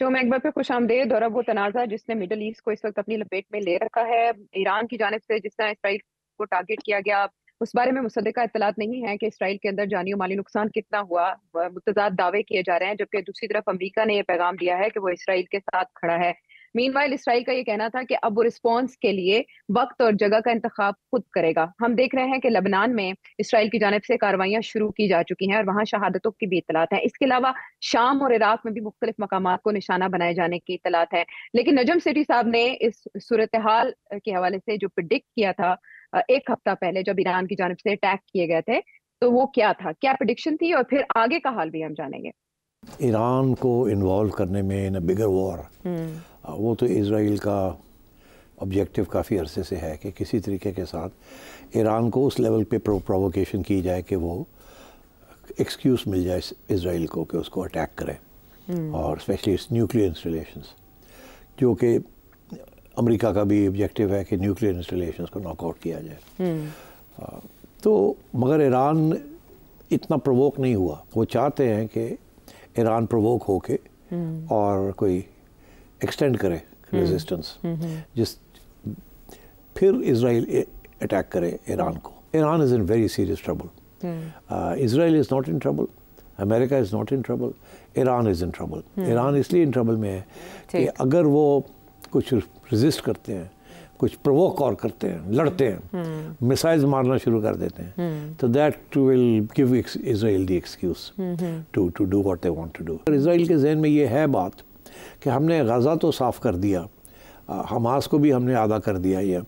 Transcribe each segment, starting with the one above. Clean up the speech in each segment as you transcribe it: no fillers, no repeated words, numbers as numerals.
जो मैं एक बार फिर खुशामदीद। और अब वो तनाज़ा जिसने मिडल ईस्ट को इस वक्त अपनी लपेट में ले रखा है, ईरान की जानिब से जिस तरह इसराइल को टारगेट किया गया, उस बारे में मुसद्दका इत्तलात नहीं है कि इसराइल के अंदर जानी और माली नुकसान कितना हुआ। मुतज़ाद दावे किए जा रहे हैं, जबकि दूसरी तरफ अमरीका ने यह पैगाम दिया है कि वो इसराइल के साथ खड़ा है। मीनवाइल इसराइल का ये कहना था कि अब वो रिस्पॉन्स के लिए वक्त और जगह का इंतखाब खुद करेगा। हम देख रहे हैं कि लेबनान में इसराइल की जानिब से कार्रवाइयां शुरू की जा चुकी हैं और वहां शहादतों की भी इत्तलात हैं। इसके अलावा शाम और इराक में भी मुख्तलिफ मकामात को निशाना बनाए जाने की इत्तलात है। लेकिन नजम सेठी साहब ने इस सूरत हाल के हवाले से जो प्रिडिक्ट किया था एक हफ्ता पहले जब ईरान की जानिब से अटैक किए गए थे, तो वो क्या था, क्या प्रिडिक्शन थी, और फिर आगे का हाल भी हम जानेंगे। ईरान को इन्वॉल्व करने में इन बिगर वॉर, वो तो इसराइल का ऑब्जेक्टिव काफ़ी अरसे से है कि किसी तरीके के साथ ईरान को उस लेवल पे प्रोवोकेशन की जाए कि वो एक्सक्यूज़ मिल जाए इसराइल को कि उसको अटैक करे, और स्पेशली न्यूक्लियर इंस्टॉलेशंस, जो कि अमेरिका का भी ऑब्जेक्टिव है कि न्यूक्लियर इंस्टॉलेशंस को नॉकआउट किया जाए। तो मगर ईरान इतना प्रोवोक नहीं हुआ। वो चाहते हैं कि ईरान प्रोवोक होके और कोई एक्सटेंड करे रेजिस्टेंस, जिस फिर इसराइल अटैक करे ईरान को। Iran is in very serious trouble. Israel is not in trouble, America is not in trouble, Iran is in trouble. Iran इसलिए इन ट्रबल में है कि अगर वो कुछ रेजिस्ट करते हैं, कुछ प्रोवोक और करते हैं, लड़ते हैं, मिसाइल्स मारना शुरू कर देते हैं, तो that will give Israel the excuse to do what they want to do. Israel के जहन में ये है बात कि हमने गाज़ा तो साफ़ कर दिया, हमास को भी हमने आधा कर दिया ये,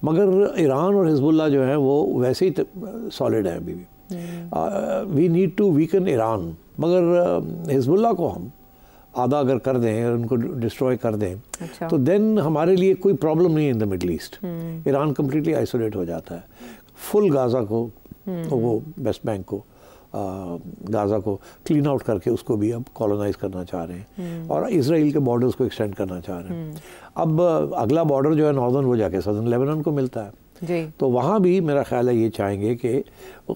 मगर ईरान और हिजबुल्लाह जो है वो वैसे ही सॉलिड है अभी भी। We need to weaken Iran, मगर हिजबुल्लाह को हम आधा अगर कर दें और उनको डिस्ट्रॉय कर दें, अच्छा, तो देन हमारे लिए कोई प्रॉब्लम नहीं है in the middle east. Iran completely isolate हो जाता है। फुल गाज़ा को, वो वेस्ट बैंक को, गाज़ा को क्लीन आउट करके उसको भी अब कॉलोनाइज करना चाह रहे हैं, और इसराइल के बॉर्डर्स को एक्सटेंड करना चाह रहे हैं। अब अगला बॉर्डर जो है नॉर्दर्न, वो जाके सदर्न लेबनान को मिलता है जी। तो वहाँ भी मेरा ख्याल है ये चाहेंगे कि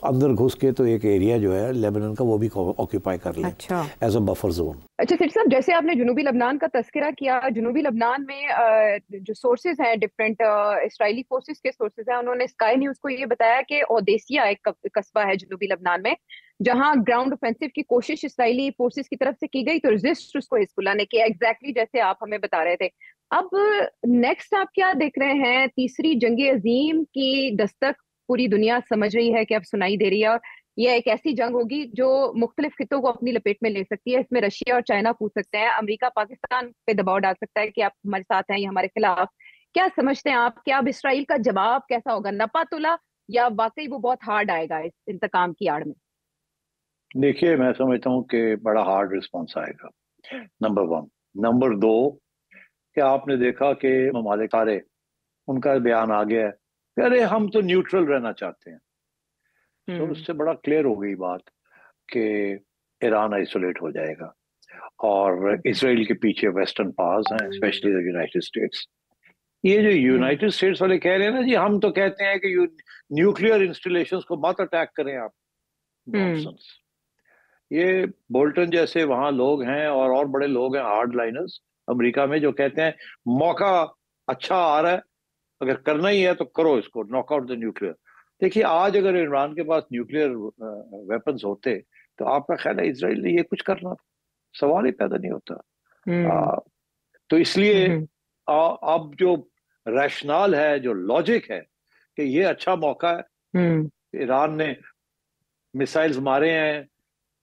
अंदर घुस के तो एक एरिया जो है लेबनान का वो भी ऑक्यूपाई कर लें, अच्छा, एज अ बफर जोन। अच्छा सेठ साहब, जैसे आपने जुनूबी लबनान का तस्करा किया, जुनूबी लबनान में जो सोर्सेज हैं, डिफरेंट इसराइली फोर्सेस के सोर्सेज हैं, उन्होंने स्काई न्यूज को ये बताया कि ओदेसिया एक कस्बा है जुनूबी लबनान में, जहां ग्राउंड ऑफेंसिव की कोशिश इसराइली फोर्सेस की तरफ से की गई, तो रेजिस्ट उसको हिजबुल्लाह ने किया, एग्जैक्टली जैसे आप हमें बता रहे थे। अब नेक्स्ट आप क्या देख रहे हैं? तीसरी जंग अजीम की दस्तक पूरी दुनिया समझ रही है कि अब सुनाई दे रही है, और यह एक ऐसी जंग होगी जो मुख्तलिफ खितों को अपनी लपेट में ले सकती है। इसमें रशिया और चाइना पूछ सकते हैं, अमेरिका पाकिस्तान पे दबाव डाल सकता है कि आप हमारे साथ हैं या हमारे खिलाफ। क्या समझते हैं आप, क्या अब इसराइल का जवाब कैसा होगा, नपातुला, या वाकई वो बहुत हार्ड आएगा इस इंतकाम की आड़ में? देखिए, मैं समझता हूँ कि बड़ा हार्ड रिस्पॉन्स आएगा, नंबर वन। नंबर दो, कि आपने देखा कि ममालिक सारे, उनका बयान आ गया है कि अरे हम तो न्यूट्रल रहना चाहते हैं। तो उससे बड़ा क्लियर हो गई बात कि ईरान आइसोलेट हो जाएगा और इसराइल के पीछे वेस्टर्न पावर्स हैं, स्पेशली द यूनाइटेड स्टेट्स। ये जो यूनाइटेड स्टेट्स वाले कह रहे हैं ना जी, हम तो कहते हैं कि न्यूक्लियर इंस्टॉलेशंस को मत अटैक करें आप, नॉनसेंस। ये बोल्टन जैसे वहां लोग हैं और बड़े लोग हैं हार्ड लाइनर्स अमेरिका में, जो कहते हैं मौका अच्छा आ रहा है, अगर करना ही है तो करो इसको, नॉकआउट द न्यूक्लियर। देखिए, आज अगर ईरान के पास न्यूक्लियर वेपन्स होते तो आपका ख्याल है इसराइल ने ये कुछ करना था? सवाल ही पैदा नहीं होता। तो इसलिए अब जो रैशनल है, जो लॉजिक है कि ये अच्छा मौका है, ईरान ने मिसाइल्स मारे हैं,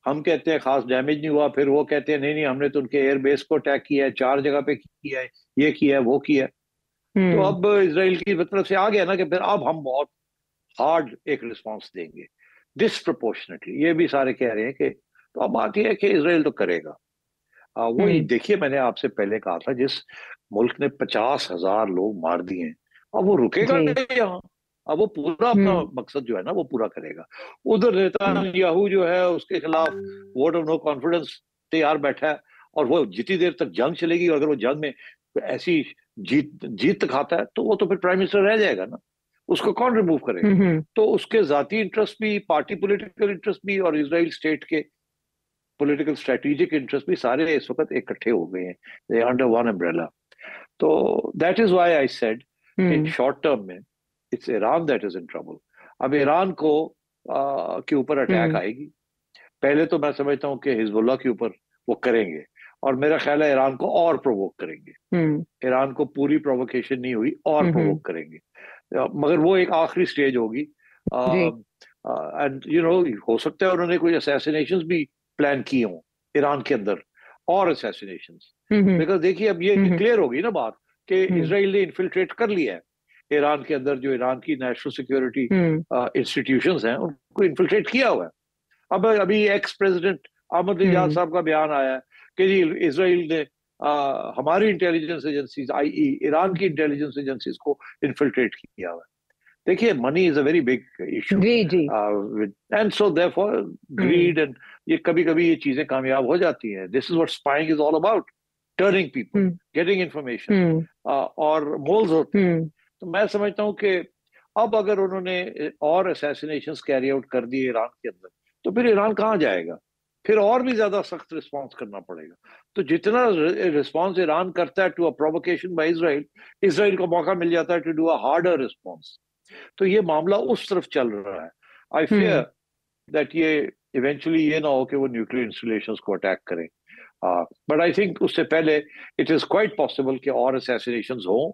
हम कहते हैं खास डैमेज नहीं हुआ, फिर वो कहते हैं नहीं नहीं हमने तो उनके एयरबेस को अटैक किया है, 4 जगह पे किया है, ये किया है, वो किया है। तो अब इसराइल की तरफ से आ गया ना कि फिर अब हम बहुत हार्ड एक रिस्पांस देंगे, डिसप्रोपोर्शनेटली। ये भी सारे कह रहे हैं कि, तो अब बात यह है कि इसराइल तो करेगा। वो देखिए, मैंने आपसे पहले कहा था, जिस मुल्क ने 50,000 लोग मार दिए हैं, अब वो रुकेगा नहीं यहाँ। अब वो पूरा अपना मकसद जो है ना वो पूरा करेगा। उधर नेतन्याहू जो है उसके खिलाफ वोट ऑफ नो कॉन्फिडेंस तैयार बैठा है, और वो जितनी देर तक जंग चलेगी, और अगर वो जंग में ऐसी जीत खाता है तो वो तो फिर प्राइम मिनिस्टर रह जाएगा ना, उसको कौन रिमूव करेगा? तो उसके जाती इंटरेस्ट भी, पार्टी पॉलिटिकल इंटरेस्ट भी, और इसराइल स्टेट के पॉलिटिकल स्ट्रेटेजिक इंटरेस्ट भी सारे इस वक्त इकट्ठे हो गए हैं अंडर वन अम्ब्रेला। तो that is why I said कि शॉर्ट टर्म में it's Iran that is in trouble. अब ईरान को के ऊपर अटैक आएगी, पहले तो मैं समझता हूँ कि हिजबुल्लाह के ऊपर वो करेंगे, और मेरा ख्याल है ईरान को और प्रोवोक करेंगे। ईरान को पूरी प्रोवोकेशन नहीं हुई, और प्रोवोक करेंगे, मगर वो एक आखिरी स्टेज होगी। एंड यू नो, हो सकता है उन्होंने कोई असैसिनेशंस भी प्लान किए हों ईरान के अंदर, और असैसिनेशंस, बिकॉज देखिए अब ये क्लियर होगी ना बात कि इसराइल ने इन्फिल्ट्रेट कर लिया है ईरान के अंदर, जो ईरान की नेशनल सिक्योरिटी इंस्टीट्यूशंस हैं उनको इन्फिल्ट्रेट किया हुआ है। अब अभी एक्स प्रेसिडेंट अहमद साहब का बयान आया है कि जी इसराइल ने हमारी इंटेलिजेंस एजेंसीज आई.ई. ईरान की इंटेलिजेंस एजेंसीज को इन्फिल्ट्रेट किया हुआ है। देखिए money is a very big issue, and so therefore greed, and ये कभी कभी ये चीजें कामयाब हो जाती हैं। This is what spying is all about, turning people, getting information, और मोल्स होते हैं। तो मैं समझता हूँ कि अब अगर उन्होंने और असैसिनेशंस कैरी आउट कर दिए ईरान के अंदर, तो फिर ईरान कहाँ जाएगा, फिर और भी ज्यादा सख्त रिस्पॉन्स करना पड़ेगा। तो जितना रिस्पॉन्स ईरान करता है to a provocation by Israel, Israel को मौका मिल जाता है to do a harder response. तो ये मामला उस तरफ चल रहा है। आई फियर दैट ये इवेंचुअली ये ना हो कि वो न्यूक्लियर इंस्टॉलेशंस को अटैक करें, बट आई थिंक उससे पहले इट इज क्वाइट पॉसिबल कि और असैसिनेशंस हों,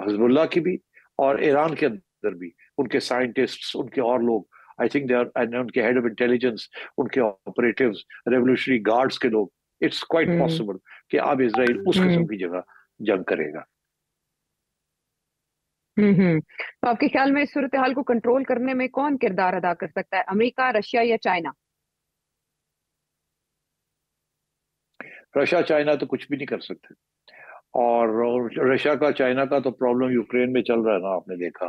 हिजबुल्लाह की भी और ईरान के अंदर भी, उनके साइंटिस्ट्स, उनके और लोग, आई थिंक दे आर, उनके हेड ऑफ इंटेलिजेंस, उनके ऑपरेटिव्स, रेवोल्यूशनरी गार्ड्स के लोग, इट्स क्वाइट पॉसिबल कि अब इसराइल उस किस्म की जगह जंग करेगा। तो आपके ख्याल में इस सूरत हाल को कंट्रोल करने में कौन किरदार अदा कर सकता है, अमेरिका, रशिया या चाइना? रशिया चाइना तो कुछ भी नहीं कर सकते, और रशिया का चाइना का तो प्रॉब्लम यूक्रेन में चल रहा है ना, आपने देखा,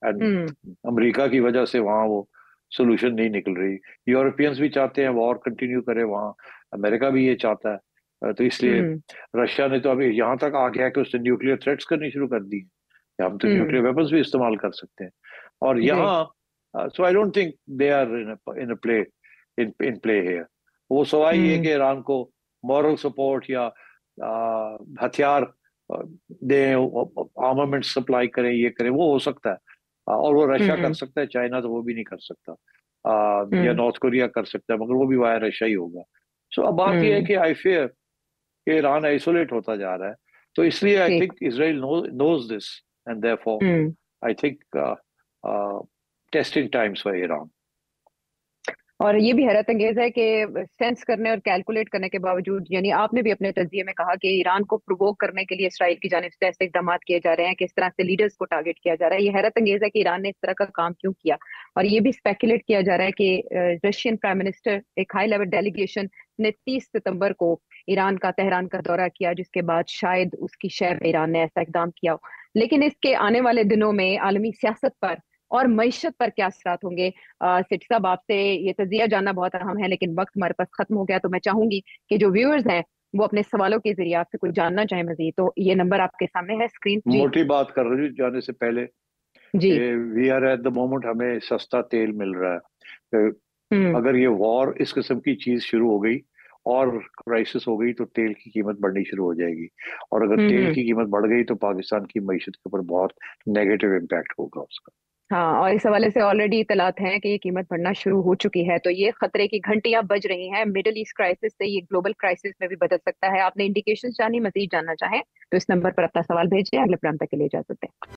एंड अमेरिका की वजह से वहां वो सोल्यूशन नहीं निकल रही। यूरोपियंस भी चाहते हैं वॉर कंटिन्यू करे वहां, अमेरिका भी ये चाहता है, तो इसलिए रशिया ने तो अभी यहाँ तक आ गया कि उसने न्यूक्लियर थ्रेट्स करनी शुरू कर दी, हम तो न्यूक्लियर वेपन्स भी इस्तेमाल कर सकते हैं। और यहाँ so I don't think they are in play in play here. वो सवाल ये कि ईरान को मॉरल सपोर्ट या हथियार दें, आर्मामेंट सप्लाई करें, ये करें, वो हो सकता है, और वो रशिया कर सकता है, चाइना तो वो भी नहीं कर सकता, या नॉर्थ कोरिया कर सकता है, मगर वो भी वाया रशिया ही होगा। सो अब बात ये है कि आई फियर कि ईरान आइसोलेट होता जा रहा है, तो इसलिए I think Israel knows this, and therefore I think testing times for Iran. और ये भी हैरत अंगेज है कि सेंस करने और कैलकुलेट करने के बावजूद, यानी आपने भी अपने तज्जिए में कहा कि ईरान को प्रोवोक करने के लिए इसराइल की जानिब से ऐसे इकदाम किए जा रहे हैं, किस तरह से लीडर्स को टारगेट किया जा रहा है। ये हैरत अंगेज है कि ईरान ने इस तरह का काम क्यों किया। और ये भी स्पेकुलेट किया जा रहा है कि रशियन प्राइम मिनिस्टर, एक हाई लेवल डेलीगेशन ने 30 सितंबर को ईरान का, तेहरान का दौरा किया, जिसके बाद शायद उसकी शय ईरान ने ऐसा इकदाम किया हो। लेकिन इसके आने वाले दिनों में आलमी सियासत पर और मईशत पर क्या असरात होंगे? सिटी साहब, आपसे ये तजिया जानना बहुत अहम है, लेकिन वक्त हमारे पास खत्म हो गया। तो मैं चाहूंगी कि जो व्यूअर्स हैं वो अपने सवालों के जरिए आपसे कुछ जानना चाहें मजीद, तो ये नंबर आपके सामने है स्क्रीन। मोटी बात कर रही हूँ जाने से पहले जी, we are at the moment, हमें सस्ता तेल मिल रहा है। अगर ये वॉर इस किस्म की चीज शुरू हो गई और क्राइसिस हो गई, तो तेल की कीमत बढ़नी शुरू हो जाएगी, और अगर तेल की कीमत बढ़ गई तो पाकिस्तान की मईशत के ऊपर बहुत नेगेटिव इम्पैक्ट होगा उसका। हाँ, और इस हवाले से ऑलरेडी इतलात हैं कि ये कीमत बढ़ना शुरू हो चुकी है। तो ये खतरे की घंटियां बज रही हैं। मिडिल ईस्ट क्राइसिस से ये ग्लोबल क्राइसिस में भी बदल सकता है। आपने इंडिकेशंस जानी, मजीद जानना चाहें तो इस नंबर पर अपना सवाल भेजें। अगले प्रोग्राम तक के लिए इजाजत दें।